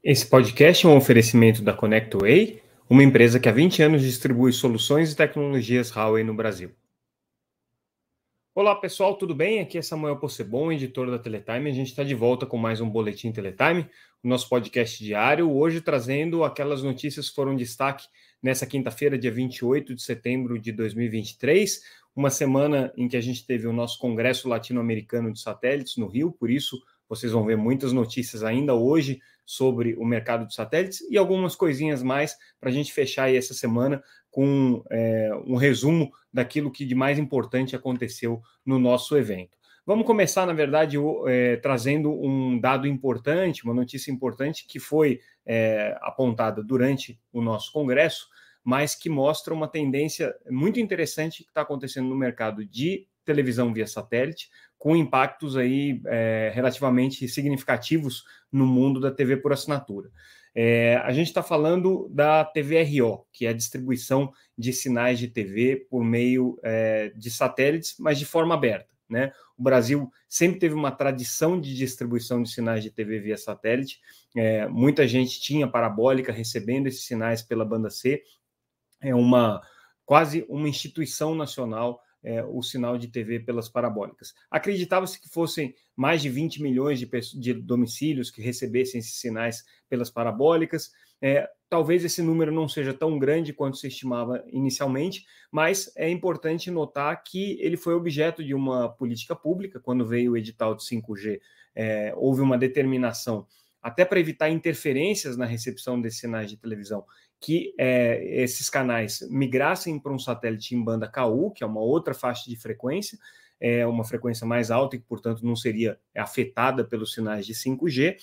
Esse podcast é um oferecimento da ConnectWay, uma empresa que há 20 anos distribui soluções e tecnologias Huawei no Brasil. Olá pessoal, tudo bem? Aqui é Samuel Possebon, editor da Teletime. A gente está de volta com mais um Boletim Teletime, o nosso podcast diário, hoje trazendo aquelas notícias que foram destaque nessa quinta-feira, dia 28 de setembro de 2023, uma semana em que a gente teve o nosso Congresso Latino-Americano de Satélites no Rio, por isso vocês vão ver muitas notícias ainda hoje sobre o mercado de satélites e algumas coisinhas mais para a gente fechar aí essa semana com um resumo daquilo que de mais importante aconteceu no nosso evento. Vamos começar, na verdade, trazendo um dado importante, uma notícia importante que foi apontada durante o nosso congresso, mas que mostra uma tendência muito interessante que está acontecendo no mercado de televisão via satélite, com impactos aí relativamente significativos no mundo da TV por assinatura. A gente está falando da TVRO, que é a distribuição de sinais de TV por meio de satélites, mas de forma aberta, né? O Brasil sempre teve uma tradição de distribuição de sinais de TV via satélite. Muita gente tinha parabólica recebendo esses sinais pela banda C. É quase uma instituição nacional o sinal de TV pelas parabólicas. Acreditava-se que fossem mais de 20 milhões de domicílios que recebessem esses sinais pelas parabólicas. Talvez esse número não seja tão grande quanto se estimava inicialmente, mas é importante notar que ele foi objeto de uma política pública. Quando veio o edital de 5G, houve uma determinação, até para evitar interferências na recepção desses sinais de televisão, que esses canais migrassem para um satélite em banda KU, que é uma outra faixa de frequência, uma frequência mais alta e que, portanto, não seria afetada pelos sinais de 5G.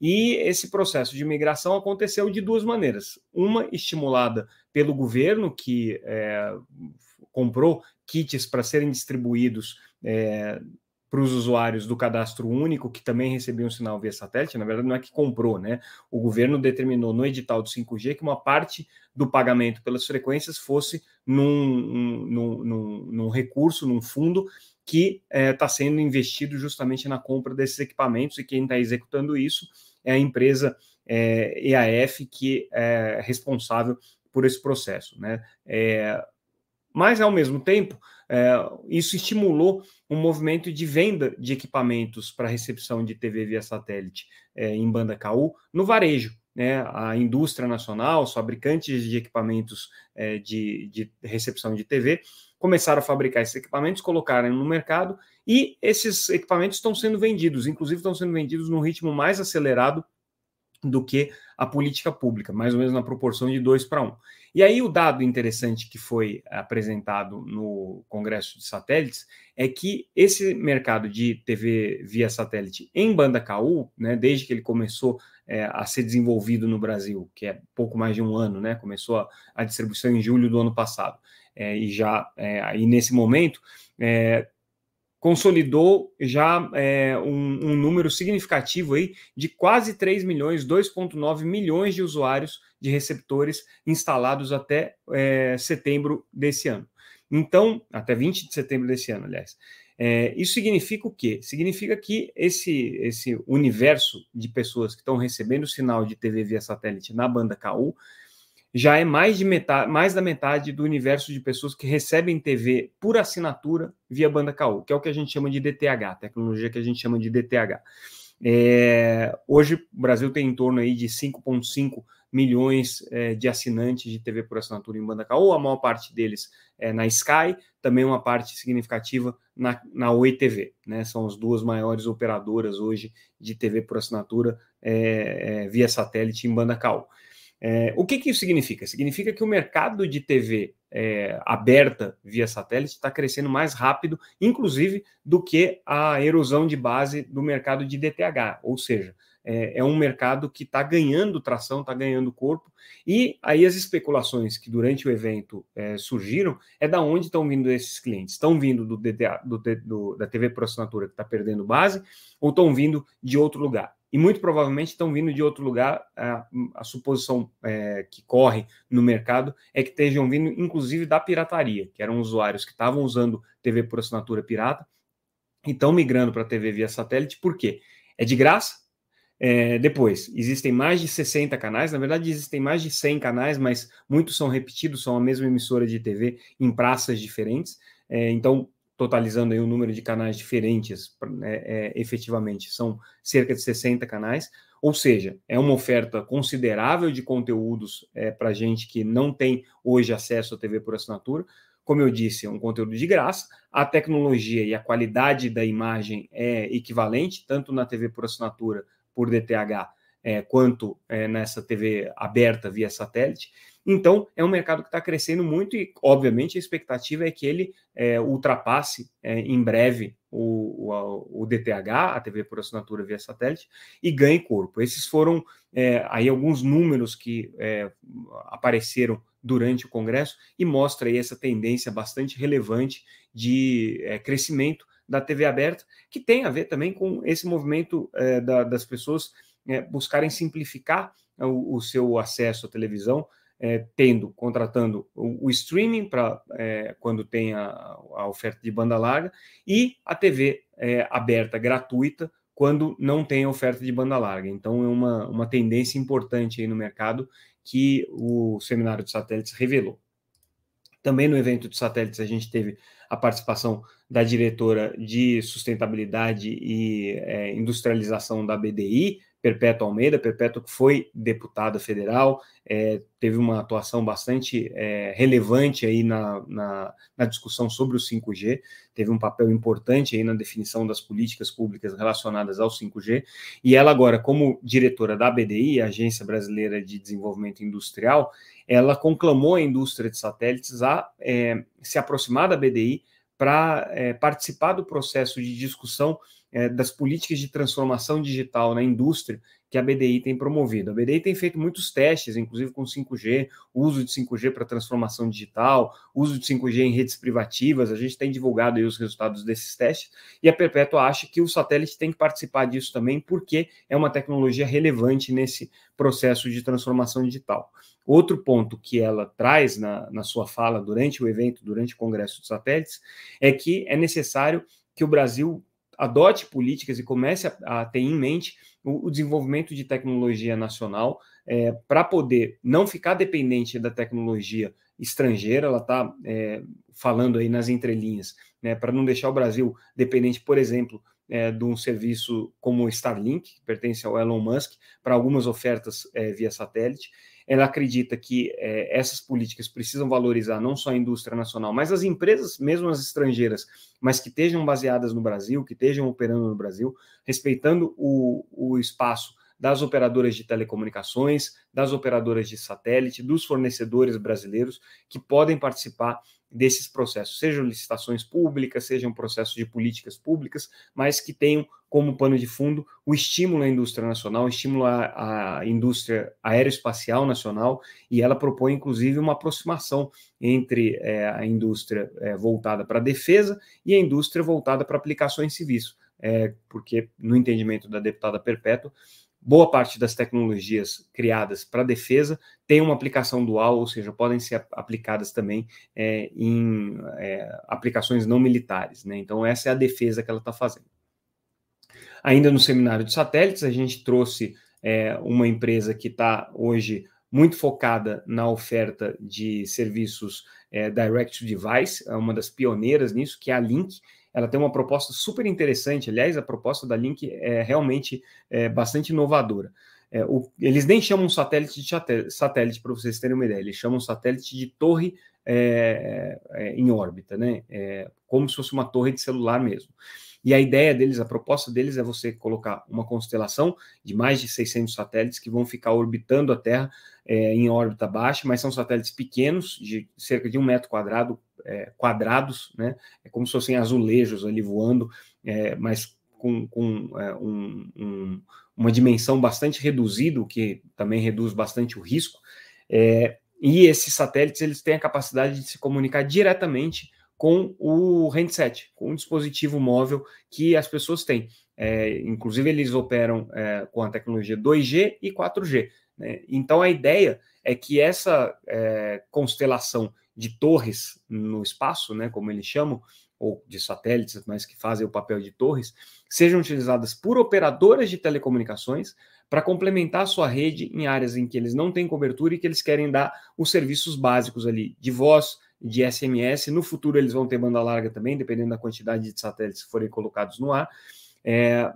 E esse processo de migração aconteceu de duas maneiras. Uma estimulada pelo governo, que comprou kits para serem distribuídos para os usuários do cadastro único, que também recebiam um sinal via satélite. Na verdade, não é que comprou, né? O governo determinou no edital do 5G que uma parte do pagamento pelas frequências fosse num recurso, num fundo que está sendo investido justamente na compra desses equipamentos, e quem está executando isso é a empresa EAF, que é responsável por esse processo, né? Mas, ao mesmo tempo, isso estimulou um movimento de venda de equipamentos para recepção de TV via satélite em banda KU no varejo, né? A indústria nacional, os fabricantes de equipamentos de recepção de TV, começaram a fabricar esses equipamentos, colocaram no mercado, e esses equipamentos estão sendo vendidos, inclusive estão sendo vendidos num ritmo mais acelerado do que a política pública, mais ou menos na proporção de 2:1. E aí o dado interessante que foi apresentado no Congresso de Satélites é que esse mercado de TV via satélite em banda KU, né, desde que ele começou a ser desenvolvido no Brasil, que é pouco mais de um ano, né, começou a distribuição em julho do ano passado, e nesse momento consolidou já um número significativo aí de quase 3 milhões, 2,9 milhões de usuários de receptores instalados até setembro desse ano. Então, até 20 de setembro desse ano, aliás. Isso significa o quê? Significa que esse universo de pessoas que estão recebendo sinal de TV via satélite na banda KU já é mais da metade do universo de pessoas que recebem TV por assinatura via banda KU, que é o que a gente chama de DTH, tecnologia que a gente chama de DTH. Hoje, o Brasil tem em torno aí de 5,5 milhões de assinantes de TV por assinatura em banda KU, a maior parte deles na Sky, também uma parte significativa na Oi TV, né? São as duas maiores operadoras hoje de TV por assinatura via satélite em banda KU. O que isso significa? Significa que o mercado de TV aberta via satélite está crescendo mais rápido, inclusive, do que a erosão de base do mercado de DTH, ou seja, é um mercado que está ganhando tração, está ganhando corpo, e aí as especulações que durante o evento surgiram é da onde estão vindo esses clientes. Estão vindo da TV por assinatura, que está perdendo base, ou estão vindo de outro lugar? E muito provavelmente estão vindo de outro lugar. A suposição que corre no mercado é que estejam vindo, inclusive, da pirataria, que eram usuários que estavam usando TV por assinatura pirata e estão migrando para TV via satélite. Por quê? É de graça, Depois, existem mais de 60 canais, na verdade existem mais de 100 canais, mas muitos são repetidos, são a mesma emissora de TV em praças diferentes, então, totalizando aí um número de canais diferentes, efetivamente, são cerca de 60 canais, ou seja, é uma oferta considerável de conteúdos para gente que não tem hoje acesso à TV por assinatura. Como eu disse, é um conteúdo de graça, a tecnologia e a qualidade da imagem é equivalente, tanto na TV por assinatura, por DTH, quanto nessa TV aberta via satélite. Então, é um mercado que está crescendo muito e, obviamente, a expectativa é que ele ultrapasse em breve o DTH, a TV por assinatura via satélite, e ganhe corpo. Esses foram aí alguns números que apareceram durante o Congresso e mostra aí essa tendência bastante relevante de crescimento da TV aberta, que tem a ver também com esse movimento das pessoas buscarem simplificar o seu acesso à televisão, contratando o streaming para quando tem a oferta de banda larga e a TV aberta gratuita quando não tem a oferta de banda larga. Então é uma tendência importante aí no mercado que o Seminário de Satélites revelou. Também no evento de satélites a gente teve a participação da diretora de sustentabilidade e industrialização da BDI, Perpétua Almeida. Perpétua, que foi deputada federal, teve uma atuação bastante relevante aí na discussão sobre o 5G, teve um papel importante aí na definição das políticas públicas relacionadas ao 5G, e ela agora, como diretora da BDI, Agência Brasileira de Desenvolvimento Industrial, ela conclamou a indústria de satélites a se aproximar da BDI para participar do processo de discussão das políticas de transformação digital na indústria que a BDI tem promovido. A BDI tem feito muitos testes, inclusive com 5G, uso de 5G para transformação digital, uso de 5G em redes privativas. A gente tem divulgado aí os resultados desses testes, e a Perpétua acha que o satélite tem que participar disso também, porque é uma tecnologia relevante nesse processo de transformação digital. Outro ponto que ela traz na sua fala durante o evento, durante o Congresso de Satélites, é que é necessário que o Brasil adote políticas e comece a ter em mente o desenvolvimento de tecnologia nacional para poder não ficar dependente da tecnologia estrangeira. Ela está falando aí nas entrelinhas, né, para não deixar o Brasil dependente, por exemplo, de um serviço como o Starlink, que pertence ao Elon Musk, para algumas ofertas via satélite. Ela acredita que essas políticas precisam valorizar não só a indústria nacional, mas as empresas, mesmo as estrangeiras, mas que estejam baseadas no Brasil, que estejam operando no Brasil, respeitando o espaço das operadoras de telecomunicações, das operadoras de satélite, dos fornecedores brasileiros que podem participar desses processos, sejam licitações públicas, sejam processos de políticas públicas, mas que tenham como pano de fundo o estímulo à indústria nacional, o estímulo à indústria aeroespacial nacional, e ela propõe, inclusive, uma aproximação entre a indústria voltada para a defesa e a indústria voltada para aplicações civis, porque, no entendimento da deputada Perpétua, boa parte das tecnologias criadas para defesa tem uma aplicação dual, ou seja, podem ser aplicadas também em aplicações não militares, né? Então, essa é a defesa que ela está fazendo. Ainda no seminário de satélites, a gente trouxe uma empresa que está hoje muito focada na oferta de serviços direct to device, é uma das pioneiras nisso, que é a Link. Ela tem uma proposta super interessante. Aliás, a proposta da Link é realmente bastante inovadora. Eles nem chamam satélite de satélite, para vocês terem uma ideia. Eles chamam satélite de torre em órbita, né? Como se fosse uma torre de celular mesmo. E a ideia deles, a proposta deles é você colocar uma constelação de mais de 600 satélites que vão ficar orbitando a Terra em órbita baixa, mas são satélites pequenos, de cerca de 1 metro quadrado, quadrados, né? É como se fossem azulejos ali voando, mas com uma dimensão bastante reduzida, o que também reduz bastante o risco. E esses satélites, eles têm a capacidade de se comunicar diretamente com o handset, com o dispositivo móvel que as pessoas têm. Inclusive, eles operam com a tecnologia 2G e 4G. Né? Então, a ideia é que essa constelação de torres no espaço, né, como eles chamam, ou de satélites, mas que fazem o papel de torres, sejam utilizadas por operadoras de telecomunicações para complementar a sua rede em áreas em que eles não têm cobertura e que eles querem dar os serviços básicos ali de voz, de SMS. No futuro eles vão ter banda larga também, dependendo da quantidade de satélites que forem colocados no ar.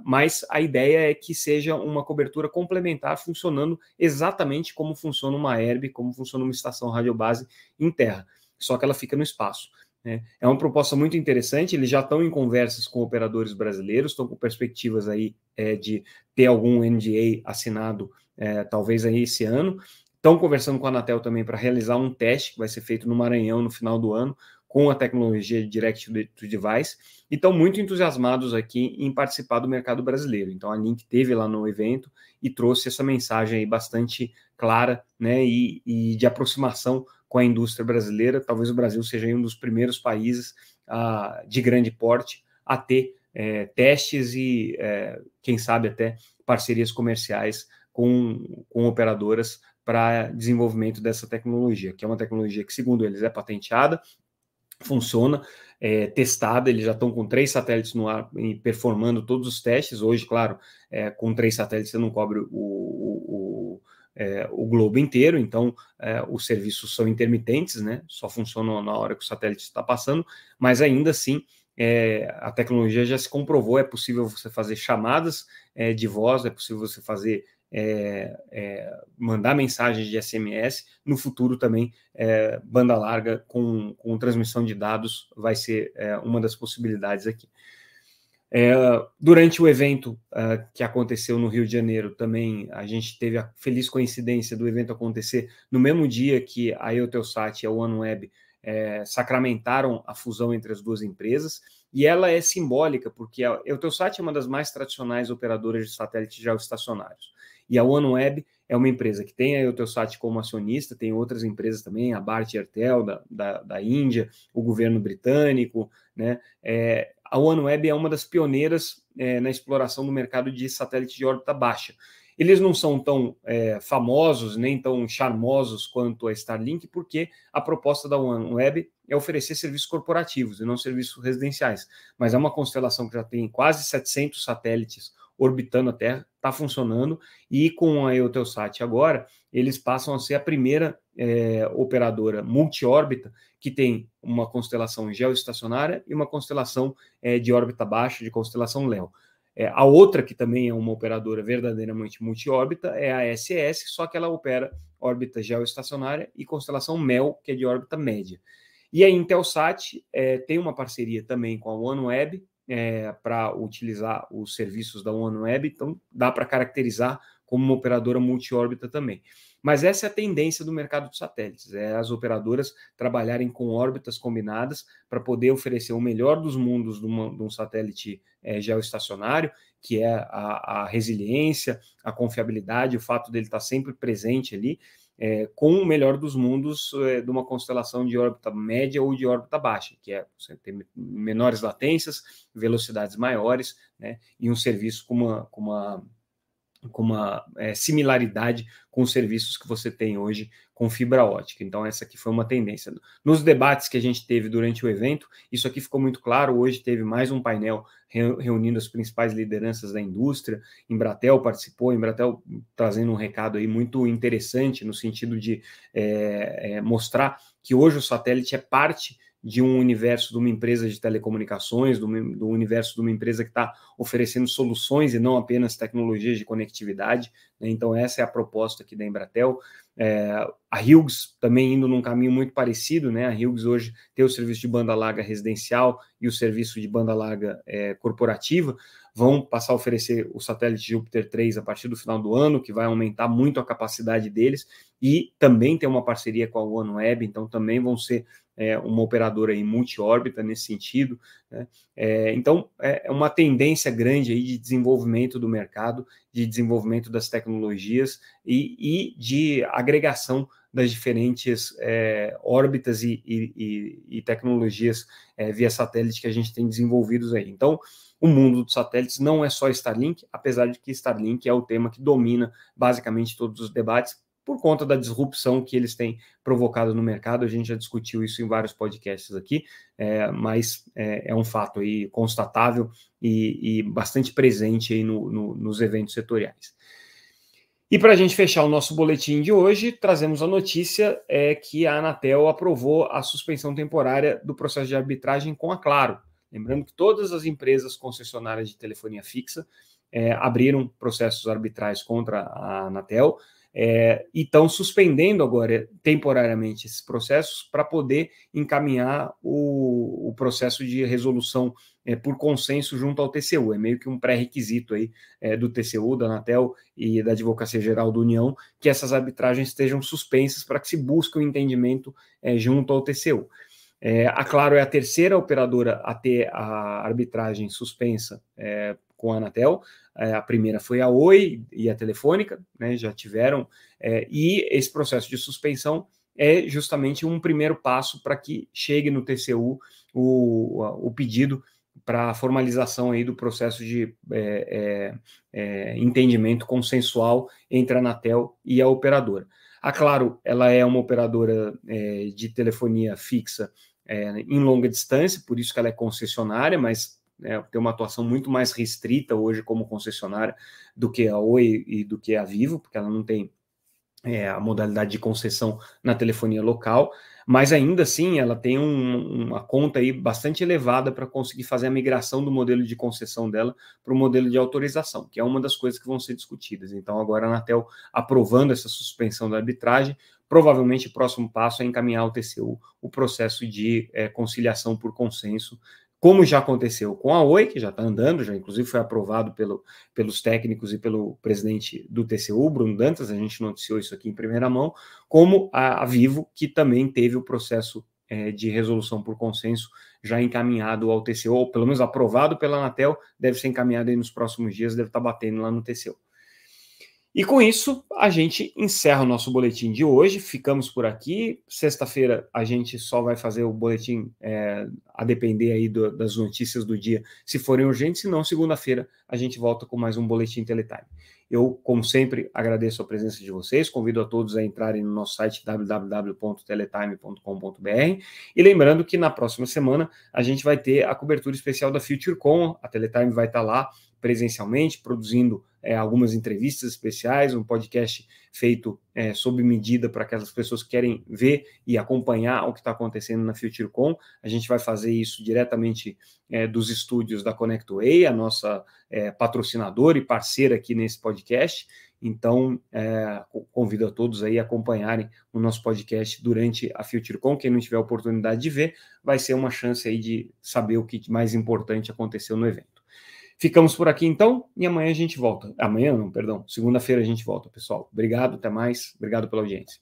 Mas a ideia é que seja uma cobertura complementar, funcionando exatamente como funciona uma ERB, como funciona uma estação radiobase em terra, só que ela fica no espaço. É uma proposta muito interessante. Eles já estão em conversas com operadores brasileiros, estão com perspectivas aí de ter algum NDA assinado, talvez aí esse ano. Estão conversando com a Anatel também para realizar um teste que vai ser feito no Maranhão no final do ano, com a tecnologia Direct to Device, e estão muito entusiasmados aqui em participar do mercado brasileiro. Então a Link esteve lá no evento e trouxe essa mensagem aí bastante clara, né, e de aproximação com a indústria brasileira. Talvez o Brasil seja um dos primeiros países de grande porte a ter testes e, quem sabe, até parcerias comerciais com operadoras para desenvolvimento dessa tecnologia, que é uma tecnologia que, segundo eles, é patenteada, funciona, testada. Eles já estão com 3 satélites no ar e performando todos os testes. Hoje, claro, com 3 satélites você não cobre o globo inteiro, então os serviços são intermitentes, né? Só funcionam na hora que o satélite está passando, mas ainda assim a tecnologia já se comprovou. É possível você fazer chamadas de voz, é possível você fazer mandar mensagens de SMS. No futuro também banda larga com transmissão de dados vai ser uma das possibilidades aqui. Durante o evento que aconteceu no Rio de Janeiro, também a gente teve a feliz coincidência do evento acontecer no mesmo dia que a Eutelsat e a OneWeb sacramentaram a fusão entre as duas empresas, e ela é simbólica porque a Eutelsat é uma das mais tradicionais operadoras de satélites geoestacionários, e a OneWeb é uma empresa que tem a Eutelsat como acionista, tem outras empresas também, a Bharti Airtel da Índia, o governo britânico, né? A OneWeb é uma das pioneiras na exploração do mercado de satélite de órbita baixa. Eles não são tão famosos, nem tão charmosos quanto a Starlink, porque a proposta da OneWeb é oferecer serviços corporativos e não serviços residenciais. Mas é uma constelação que já tem quase 700 satélites orbitando a Terra, está funcionando, e com a Eutelsat agora, eles passam a ser a primeira operadora multi-órbita que tem uma constelação geoestacionária e uma constelação de órbita baixa, de constelação LEO. A outra, que também é uma operadora verdadeiramente multi-órbita, é a SES, só que ela opera órbita geoestacionária e constelação MEL, que é de órbita média. E a Intelsat tem uma parceria também com a OneWeb para utilizar os serviços da OneWeb, então dá para caracterizar como uma operadora multi-órbita também. Mas essa é a tendência do mercado de satélites, as operadoras trabalharem com órbitas combinadas para poder oferecer o melhor dos mundos de um satélite geoestacionário, que é a resiliência, a confiabilidade, o fato dele estar sempre presente ali, com o melhor dos mundos de uma constelação de órbita média ou de órbita baixa, que é você ter menores latências, velocidades maiores, né, e um serviço com uma similaridade com os serviços que você tem hoje com fibra ótica. Então essa aqui foi uma tendência. Nos debates que a gente teve durante o evento, isso aqui ficou muito claro. Hoje teve mais um painel reunindo as principais lideranças da indústria. Embratel participou, Embratel trazendo um recado aí muito interessante no sentido de mostrar que hoje o satélite é parte de um universo de uma empresa de telecomunicações, do universo de uma empresa que está oferecendo soluções e não apenas tecnologias de conectividade, né? Então essa é a proposta aqui da Embratel. A Hughes também indo num caminho muito parecido, né? A Hughes hoje tem o serviço de banda larga residencial e o serviço de banda larga corporativa. Vão passar a oferecer o satélite Júpiter 3 a partir do final do ano, que vai aumentar muito a capacidade deles, e também tem uma parceria com a OneWeb, então também vão ser uma operadora em multi-órbita nesse sentido, né? Então é uma tendência grande aí de desenvolvimento do mercado, de desenvolvimento das tecnologias e de agregação das diferentes órbitas e tecnologias via satélite que a gente tem desenvolvidos aí. Então, o mundo dos satélites não é só Starlink, apesar de que Starlink é o tema que domina basicamente todos os debates, por conta da disrupção que eles têm provocado no mercado. A gente já discutiu isso em vários podcasts aqui, mas é um fato aí constatável e bastante presente aí nos eventos setoriais. E para a gente fechar o nosso boletim de hoje, trazemos a notícia que a Anatel aprovou a suspensão temporária do processo de arbitragem com a Claro. Lembrando que todas as empresas concessionárias de telefonia fixa abriram processos arbitrais contra a Anatel e estão suspendendo agora temporariamente esses processos para poder encaminhar o processo de resolução por consenso junto ao TCU. É meio que um pré-requisito aí do TCU, da Anatel e da Advocacia Geral da União, que essas arbitragens estejam suspensas para que se busque o entendimento junto ao TCU. A Claro é a terceira operadora a ter a arbitragem suspensa com a Anatel. A primeira foi a Oi e a Telefônica, né, já tiveram, e esse processo de suspensão é justamente um primeiro passo para que chegue no TCU o pedido para a formalização aí do processo de entendimento consensual entre a Anatel e a operadora. A Claro, ela é uma operadora de telefonia fixa em longa distância, por isso que ela é concessionária, mas tem uma atuação muito mais restrita hoje como concessionária do que a Oi e do que a Vivo, porque ela não tem a modalidade de concessão na telefonia local, mas ainda assim ela tem uma conta aí bastante elevada para conseguir fazer a migração do modelo de concessão dela para o modelo de autorização, que é uma das coisas que vão ser discutidas. Então agora a Anatel aprovando essa suspensão da arbitragem, provavelmente o próximo passo é encaminhar ao TCU o processo de conciliação por consenso, como já aconteceu com a Oi, que já está andando, já inclusive foi aprovado pelos técnicos e pelo presidente do TCU, Bruno Dantas, a gente noticiou isso aqui em primeira mão, como a Vivo, que também teve o processo de resolução por consenso já encaminhado ao TCU, ou pelo menos aprovado pela Anatel, deve ser encaminhado aí nos próximos dias, deve estar batendo lá no TCU. E com isso, a gente encerra o nosso boletim de hoje, ficamos por aqui. Sexta-feira a gente só vai fazer o boletim a depender aí das notícias do dia, se forem urgentes, se não, segunda-feira a gente volta com mais um boletim Teletime. Eu, como sempre, agradeço a presença de vocês, convido a todos a entrarem no nosso site www.teletime.com.br e lembrando que na próxima semana a gente vai ter a cobertura especial da FutureCon, a Teletime vai estar lá presencialmente, produzindo algumas entrevistas especiais, um podcast feito sob medida para aquelas pessoas que querem ver e acompanhar o que está acontecendo na FutureCon. A gente vai fazer isso diretamente dos estúdios da ConnectWay, a nossa patrocinadora e parceira aqui nesse podcast. Então, convido a todos aí a acompanharem o nosso podcast durante a FutureCon. Quem não tiver a oportunidade de ver, vai ser uma chance aí de saber o que mais importante aconteceu no evento. Ficamos por aqui então e amanhã a gente volta. Amanhã não, perdão. Segunda-feira a gente volta, pessoal. Obrigado, até mais. Obrigado pela audiência.